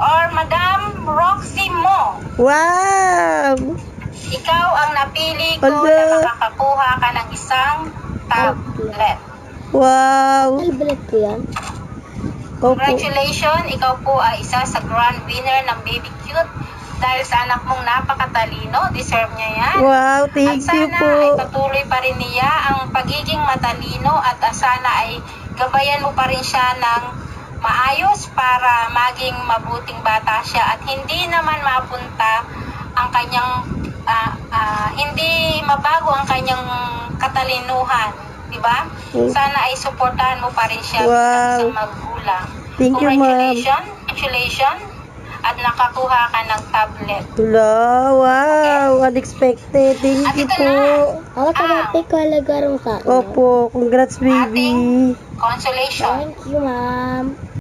or Madam Roxy Mo. Wow! Ikaw ang napili ko Hello. na makakakuha ka ng isang tablet. Wow! Tablet ko yan. Opo. Congratulations, ikaw po ay isa sa grand winner ng Baby Cute dahil sa anak mong napakatalino, deserve niya yan. Wow, At thank you sana po. ay patuloy pa rin niya ang pagiging matalino at sana ay gabayan mo pa rin siya ng maayos para maging mabuting bata siya at hindi naman mapunta ang kanyang hindi mabago ang kanyang katalinuhan, di ba? Sana ay suportahan mo pa rin siya Wow. bilang isang magulang. Thank you, ma'am. Congratulations at nakakuha ka ng tablet. Wow, unexpected. Thank At you ito po. Ako tablet ko alagarong sa akin. Opo, congrats baby. Consolation. Thank you, ma'am.